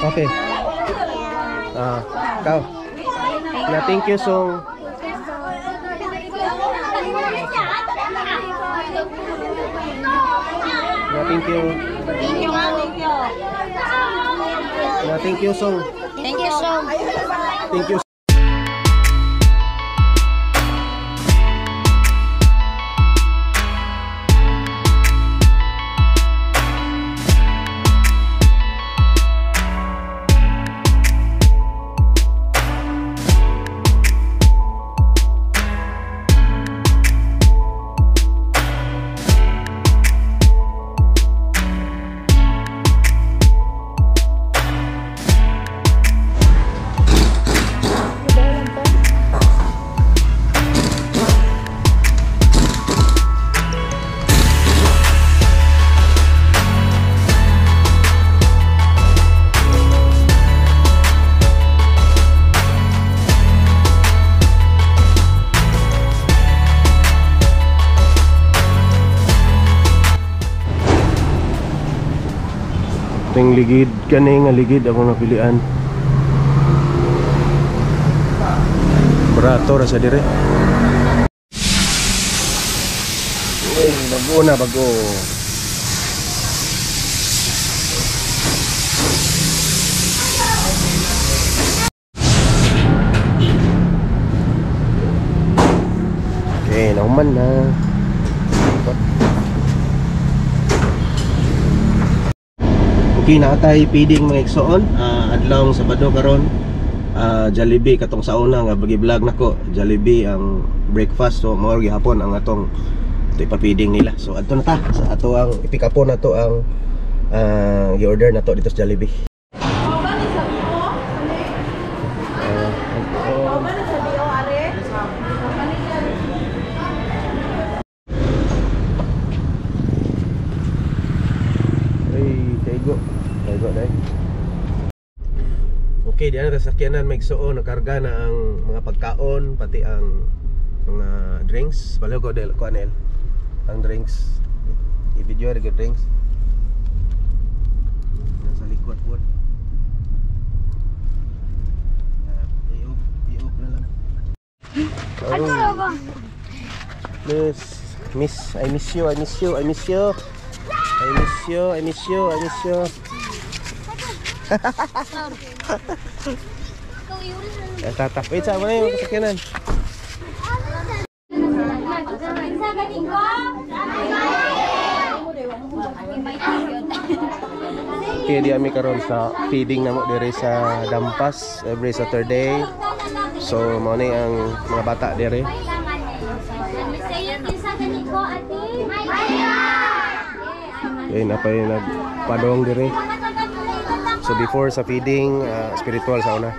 Okay. Kau. Na thank you song. Na thank you. Thank you, thank you. Na thank you song. Thank you, song. Thank you. Ting ligid kani nga ligid ako napilian. Barato ra sa dire. Bago na bago. Okay, nauman na. Okay, naatay feeding mga igsoon. Adlaw Sabado karon. Jollibee katong sauna nga bagi vlog nako. Jollibee ang breakfast, so mao gihapon ang atong ipa-feeding nila. So adto na ta sa ato ang i-pick upon nato ang i-order nato dito sa Jollibee. Okay, diyan na sasakyanan may igsoon, nakarga na ang mga pagkaon pati ang mga drinks. Balo ko del ko anel ang drinks. I-video rin yung drinks. Nasa likod po. I-off na lang. Miss, I miss you. Tatapit sa mana yung kasakyanan. Okay, di kami karon sa feeding namo dire sa Dampas every Saturday. So mao ni ang mga bata dire. Okay, napay nagpadong dire. So before sa feeding, spiritual sa una.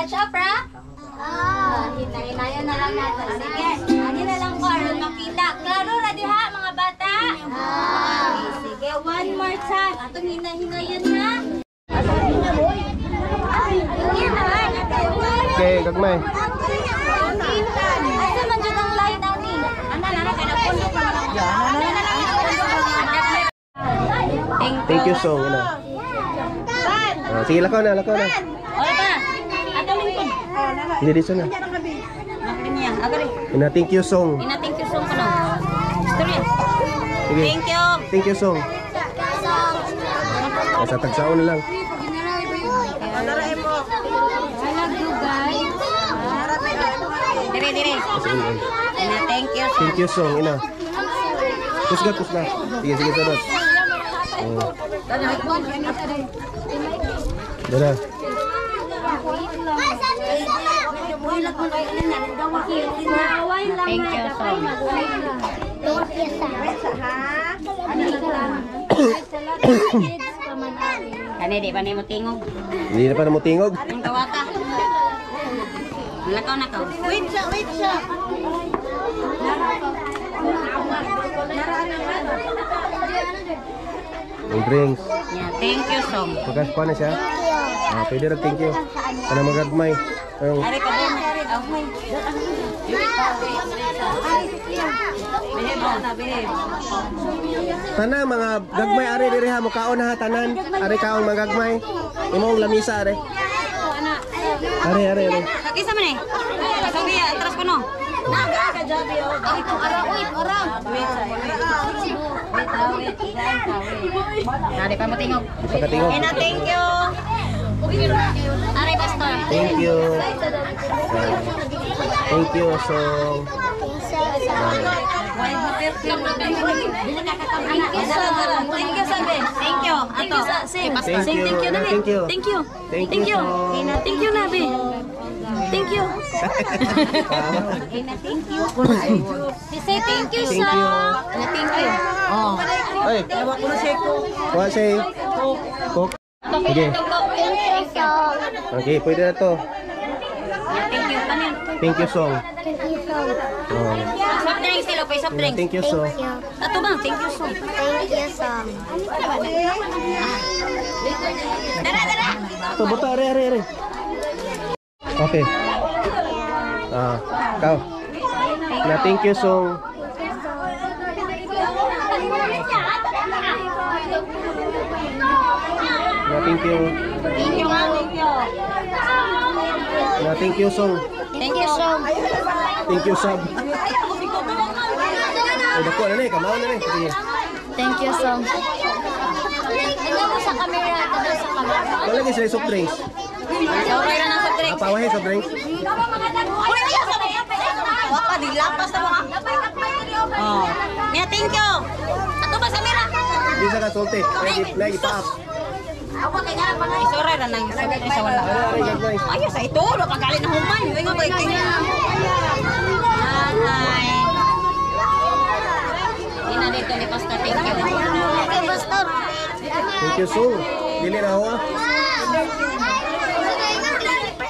Catch up, ra? Hinayan na lang natin. Sige, ano na lang ko, aron makita. Klaro na diha, mga bata? Sige, one more time. Atong hinayan na. Okay, gagmay. Asa man jud ang line ani? Ana na kay nagpundo pa lang. Thank you song ina. Sige lakaw na. Oy ba? Atong lingkod. Hindi dito na. Nakin niya. Agari. Ina thank you song. Ina thank you song kuno. Storya. Sige. Thank you. Thank you song. Sa tagsaon na lang. Dire. Ina, thank you. Thank you song ina. Kusga. Sige sunod. Dara. Thank you so much. Kani di pa ni mo tingog. Hindi na pa na mo tingog. Ang kawata. Lakaw na ka. Wait siya. Yung drinks. Yeah, thank you so much. Pagkas pa na siya. Pwede rin thank you. Kana magagmay. Ari pa din. Tanan mga gagmay ari diri ha mukaon ha tanan. Ari kaon mga gagmay. Imong lamisa ari. Ari. Kisa man eh. Sabi atras ko no. Naga ka jabi o. Ito ara. Wait. Nari pa mo tingog. Pagkatingog. Ina, thank you. Ari pastor. Thank you. Thank you so. Thank you sabi. Thank you. Ato. Thank you. Thank you. Thank you. Thank you. Thank you nabi. Thank you. Thank you. Say thank you Thank sa. you. Thank you. Oh. Ay. Wa say. Cook. Sige. Okay, pwede na to. Thank you. Kanin. Thank you song. Oh. Soft drinks sila pa soft drinks. Thank you song. Ato bang thank you so. Dara. To buta are. Okay. Kau. Na thank you song. Na thank you. Thank you. Na thank you song. Thank you so. Thank you sub. Ay dako na ni, kamao na ni. Sige. Thank you so. Tingnan mo sa camera, tingnan sa camera. Wala gyud soft drinks. Okay na ng soft drinks. Apawahe soft drinks. Waka di lapas na mga. Oh. Mia, thank you. Ato ba sa camera? Di sa ka salty. Lagi pa up. Isura ra nang soft drinks sa wala. Ari gagmay. Ayo sa ito, do pagkali na human. Yung nga ba Hi. Ina dito ni Pastor, thank you. Thank you, Pastor. Thank you song. Dili na ho.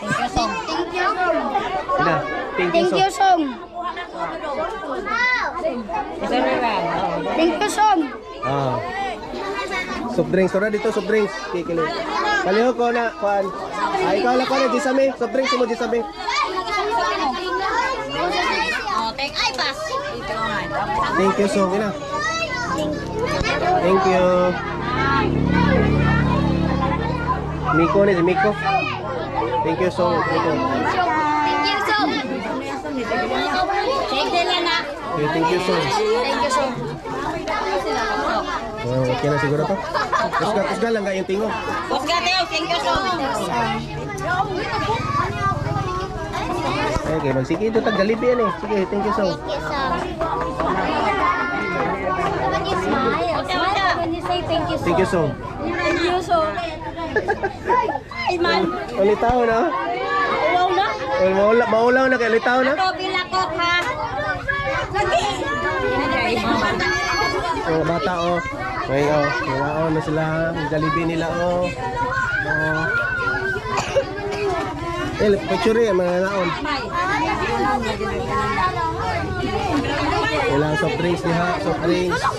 Thank you, Song. Ina, thank you song. Song. Thank you, Song. Soft drinks ora dito soft drinks. Kikili. Kaliho ko na kuan. Ay ikaw la ko na di sami. Soft drinks mo di sami. Oh, ay, pass. Thank you song ina. Thank you. Miko ni si Miko. Thank you song. Miko. Thank you, Song. Thank you, Lena. Okay, thank you song. Thank you, Song. Oh, okay na siguro to. Kusga lang ga yung tingo. Teo, thank you, Song. Okay, magsige ito tag Jollibee yan eh. Sige, thank you song. Thank you, Song. When you smile when you say thank you, Thank you song. Thank you, Song. Man, Ulitaw na. wow na. Oh, maulaw na kay ulitaw na. Ito, bilakot, ha? Lagi. Mga bata oh. Ngayon oh, ngayon na sila, yung Jollibee nila oh. Oh. Picture yan, mga naon. Kailangan soft drinks niya, soft drinks. Oh.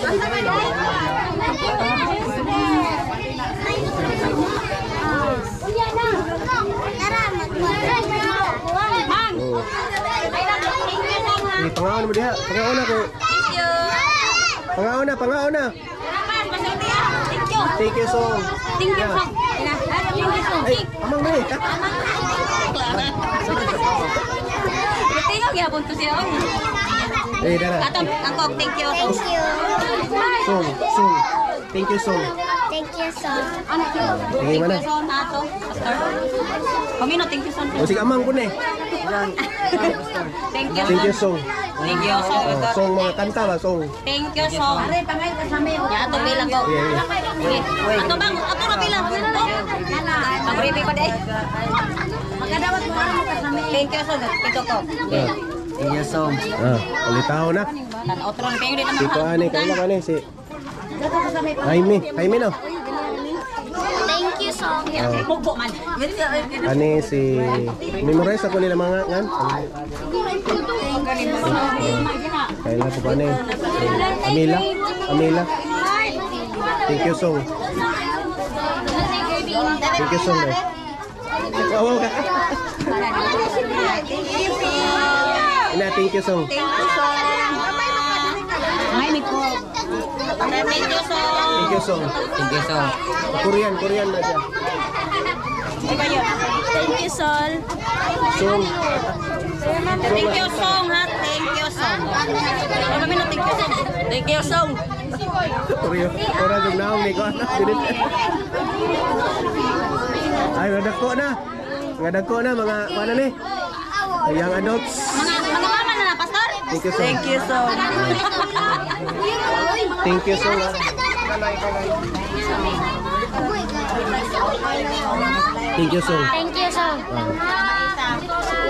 Hey, pangaon mo diha, pangaon ako. Thank you. Pangaon na. Thank you. Thank you song. Thank you, Song. Thank you, Song. Ay, amang mo eh. Tingog yapon to siya. Eh, dara. Atong angkog, thank you. Thank you. Song. Thank you song. Thank you, Song. Sige man na. Thank you, Son, ato. Pastor. Pamino, thank you, Son. O sige, amang ko na eh. Thank you, Thank you Son. song. Thank you, Son. Oh, song mga kanta ba, song. Thank you, Son. Ya, ato bilang ko. Sige. Ato bang, ato na bilang. Mag-ready pa day. Magkadawat mo ano ka sa amin. Thank you, Son. Ito ko. Thank you song. Ulitaw na. Tan outro ni kayo din Si naman. Kuani, kaila ka ni si Jaime no. Thank you, Song. Pugbo man. Ani si memorize ako nila mga ngan. Kaila ko ni Amila. Thank you song. Thank you song. Wow ka. Ina, thank you song. Thank you, Song. Ay, Nico. Thank you, Song. Thank you song. Thank you, Song. Korean na siya. Thank you, Sol. Song. Thank you, Song, ha? Thank you, Song. Ano kami na thank you, Song? Thank you, Song. Korea. Ora jud naong ni ko. Ay, nadako na. Nadako na mga ano ni? Young adults. Mga mama na, Pastor? Thank you song. Thank you, Song. Thank you song. Thank you song. Thank you, song.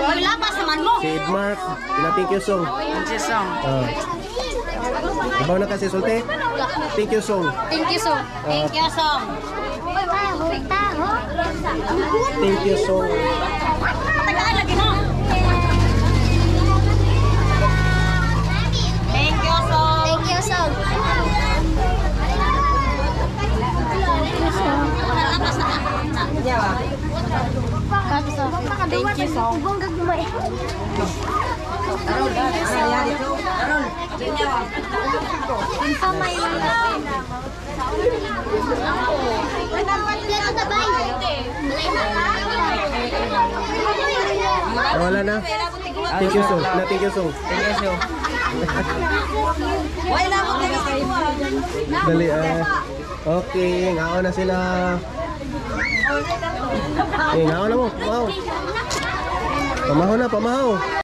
Uy, lapas naman mo. Si Edmark, ina thank you song. Thank you, Song. Ibaw na kasi sulti. Thank you song. Thank you, song. Thank you, Song. Thank you song. Tagaan lagi mo. Thank you, Song. Thank you, song. Lapas na. Thank you, song. Wala na. Thank you song. Na thank you song. Thank you, Song. Wala mo Dali okay, ngao na sila. Ngao na mo. Wow. Pamahaw na, pamahaw.